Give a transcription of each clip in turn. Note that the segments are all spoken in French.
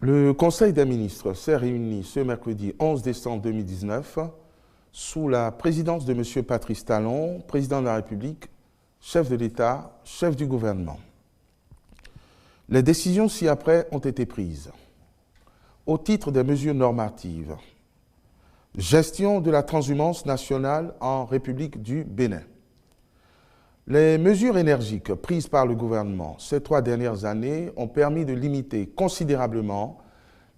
Le Conseil des ministres s'est réuni ce mercredi 11 décembre 2019 sous la présidence de M. Patrice Talon, président de la République, chef de l'État, chef du gouvernement. Les décisions ci-après ont été prises. Au titre des mesures normatives, gestion de la transhumance nationale en République du Bénin. Les mesures énergiques prises par le gouvernement ces 3 dernières années ont permis de limiter considérablement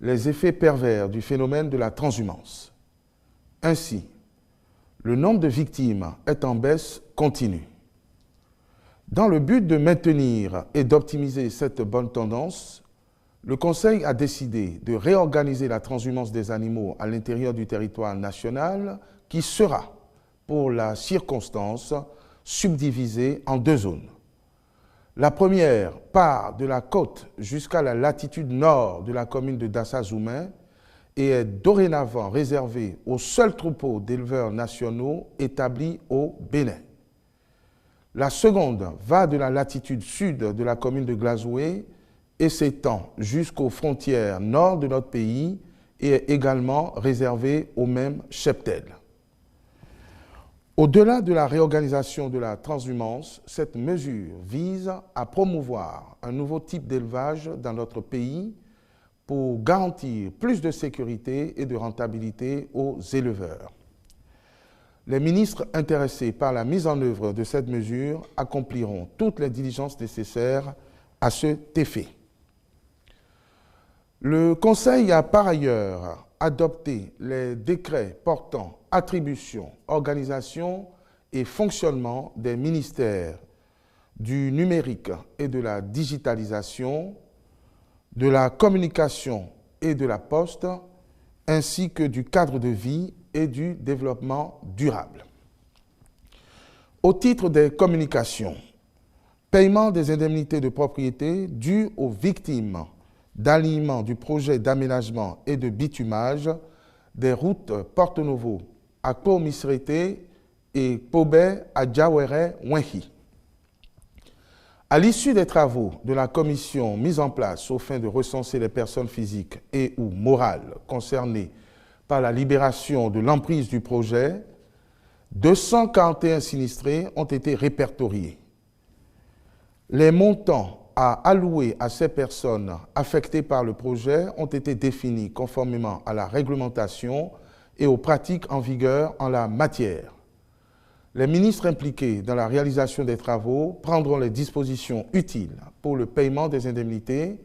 les effets pervers du phénomène de la transhumance. Ainsi, le nombre de victimes est en baisse continue. Dans le but de maintenir et d'optimiser cette bonne tendance, le Conseil a décidé de réorganiser la transhumance des animaux à l'intérieur du territoire national qui sera, pour la circonstance, subdivisée en 2 zones. La première part de la côte jusqu'à la latitude nord de la commune de Dassa-Zoumé et est dorénavant réservée aux seuls troupeaux d'éleveurs nationaux établis au Bénin. La seconde va de la latitude sud de la commune de Glazoué et s'étend jusqu'aux frontières nord de notre pays et est également réservée au même cheptel. Au-delà de la réorganisation de la transhumance, cette mesure vise à promouvoir un nouveau type d'élevage dans notre pays pour garantir plus de sécurité et de rentabilité aux éleveurs. Les ministres intéressés par la mise en œuvre de cette mesure accompliront toutes les diligences nécessaires à cet effet. Le Conseil a par ailleurs adopté les décrets portant attribution, organisation et fonctionnement des ministères du numérique et de la digitalisation, de la communication et de la poste, ainsi que du cadre de vie et du développement durable. Au titre des communications, paiement des indemnités de propriété dues aux victimes d'alignement du projet d'aménagement et de bitumage des routes Porto Novo à Kpo-Misrété et Pobé à Diawéré-Wenhi. À l'issue des travaux de la commission mise en place aux fins de recenser les personnes physiques et ou morales concernées par la libération de l'emprise du projet, 241 sinistrés ont été répertoriés. Les montants à allouer à ces personnes affectées par le projet ont été définis conformément à la réglementation et aux pratiques en vigueur en la matière. Les ministres impliqués dans la réalisation des travaux prendront les dispositions utiles pour le paiement des indemnités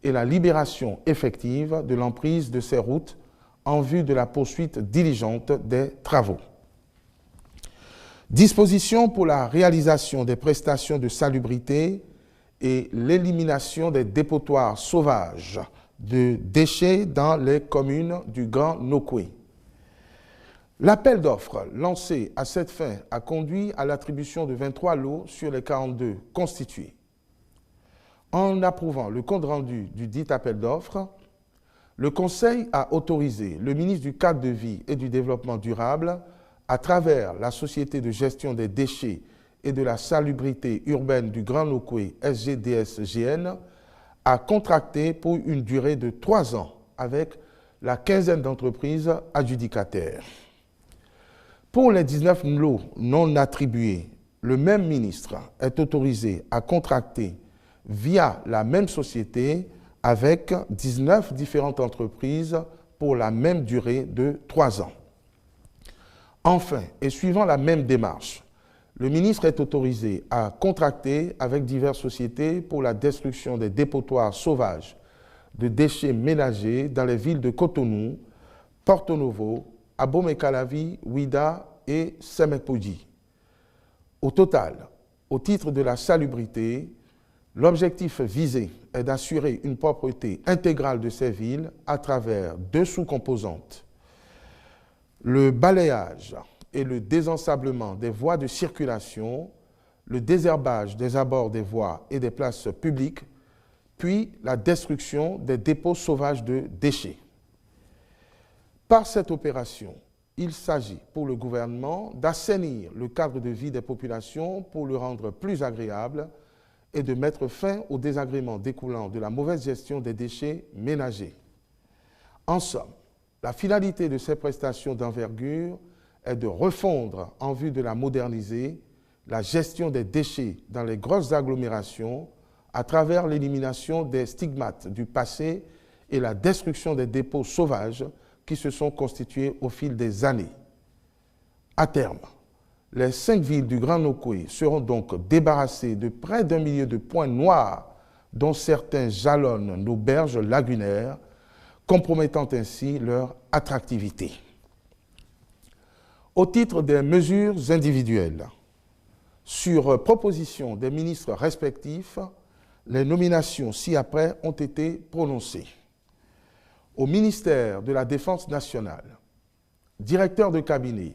et la libération effective de l'emprise de ces routes en vue de la poursuite diligente des travaux. Dispositions pour la réalisation des prestations de salubrité et l'élimination des dépotoirs sauvages de déchets dans les communes du Grand Nokoué. L'appel d'offres lancé à cette fin a conduit à l'attribution de 23 lots sur les 42 constitués. En approuvant le compte-rendu du dit appel d'offres, le Conseil a autorisé le ministre du Cadre de vie et du Développement durable, à travers la Société de gestion des déchets et de la salubrité urbaine du Grand Nokoué SGDS-GN, à contracter pour une durée de 3 ans avec la quinzaine d'entreprises adjudicataires. Pour les 19 lots non attribués, le même ministre est autorisé à contracter via la même société avec 19 différentes entreprises pour la même durée de 3 ans. Enfin, et suivant la même démarche, le ministre est autorisé à contracter avec diverses sociétés pour la destruction des dépotoirs sauvages de déchets ménagers dans les villes de Cotonou, Porto Novo, Abomey-Calavi, Ouida et Semek-Podji. Au total, au titre de la salubrité, l'objectif visé est d'assurer une propreté intégrale de ces villes à travers 2 sous-composantes. Le balayage et le désensablement des voies de circulation, le désherbage des abords des voies et des places publiques, puis la destruction des dépôts sauvages de déchets. Par cette opération, il s'agit pour le gouvernement d'assainir le cadre de vie des populations pour le rendre plus agréable et de mettre fin aux désagréments découlant de la mauvaise gestion des déchets ménagers. En somme, la finalité de ces prestations d'envergure est de refondre, en vue de la moderniser, la gestion des déchets dans les grosses agglomérations à travers l'élimination des stigmates du passé et la destruction des dépôts sauvages qui se sont constitués au fil des années. À terme, les 5 villes du Grand Nokoué seront donc débarrassées de près d'1 millier de points noirs dont certains jalonnent nos berges lagunaires, compromettant ainsi leur attractivité. Au titre des mesures individuelles, sur proposition des ministres respectifs, les nominations ci-après ont été prononcées. Au ministère de la Défense nationale, directeur de cabinet,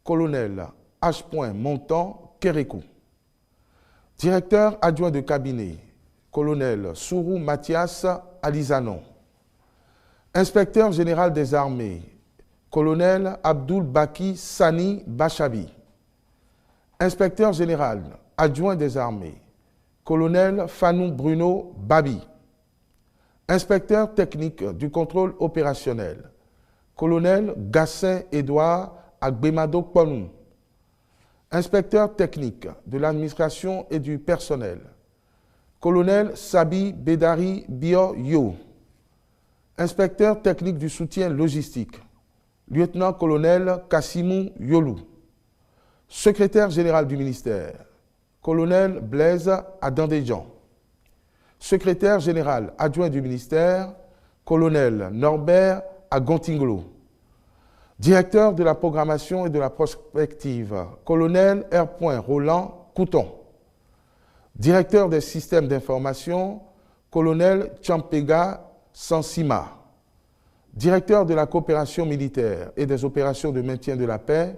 colonel H. Montan Kérékou. Directeur adjoint de cabinet, colonel Sourou Mathias Alizanon. Inspecteur général des armées, colonel Abdoul Baki Sani Bachabi. Inspecteur général adjoint des armées, colonel Fanou Bruno Babi. Inspecteur technique du contrôle opérationnel, colonel Gassin Édouard Agbemado Kponou. Inspecteur technique de l'administration et du personnel, colonel Sabi Bedari Bio Yo. Inspecteur technique du soutien logistique, lieutenant-colonel Kassimou Yolou. Secrétaire général du ministère, colonel Blaise Adandéjan. Secrétaire général adjoint du ministère, colonel Norbert Agontinglo. Directeur de la programmation et de la prospective, colonel R. Roland Couton. Directeur des systèmes d'information, colonel Champega Sansima. Directeur de la coopération militaire et des opérations de maintien de la paix,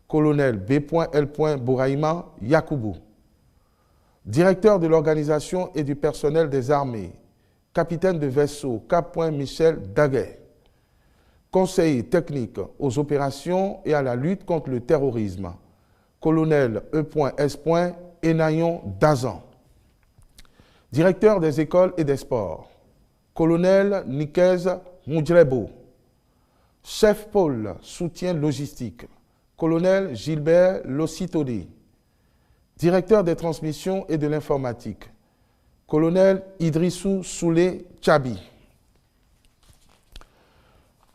colonel B.L. Bouraïma Yakoubou. Directeur de l'organisation et du personnel des armées, capitaine de vaisseau K. Michel Daguet. Conseiller technique aux opérations et à la lutte contre le terrorisme, colonel E.S. Enayon Dazan. Directeur des écoles et des sports, colonel Nikez Moudjrebo. Chef pôle soutien logistique, colonel Gilbert Lossitodi. Directeur des transmissions et de l'informatique, colonel Idrissou Soulé Tchabi.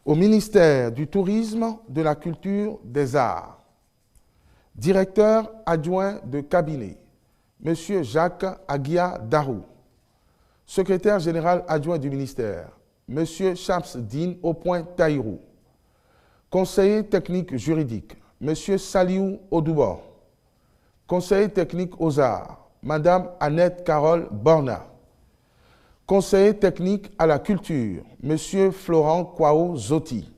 Au ministère du Tourisme, de la Culture, des Arts, directeur adjoint de cabinet, M. Jacques Aguia Darou. Secrétaire général adjoint du ministère, M. Shamsdin Taïrou. Conseiller technique juridique, M. Saliou Odoubo. Conseiller technique aux arts, Mme Annette Carole Borna. Conseiller technique à la culture, M. Florent Kwao Zoti.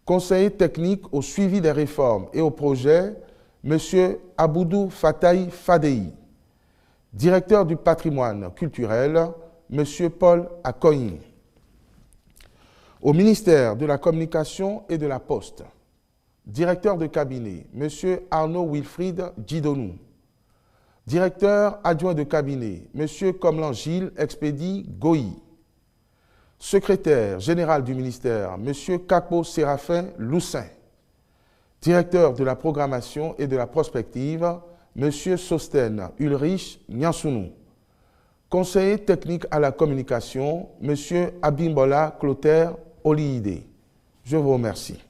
Conseiller technique au suivi des réformes et aux projets, M. Aboudou Fataï Fadei. Directeur du patrimoine culturel, M. Paul Akoyi. Au ministère de la Communication et de la Poste, directeur de cabinet, M. Arnaud Wilfried Djidonou. Directeur adjoint de cabinet, M. Comlan Gilles Expédie Goyi. Secrétaire général du ministère, M. Kakpo Séraphin Loussin. Directeur de la programmation et de la prospective, M. Sosten Ulrich Nyansounou. Conseiller technique à la communication, M. Abimbola Clotaire Oliide. Je vous remercie.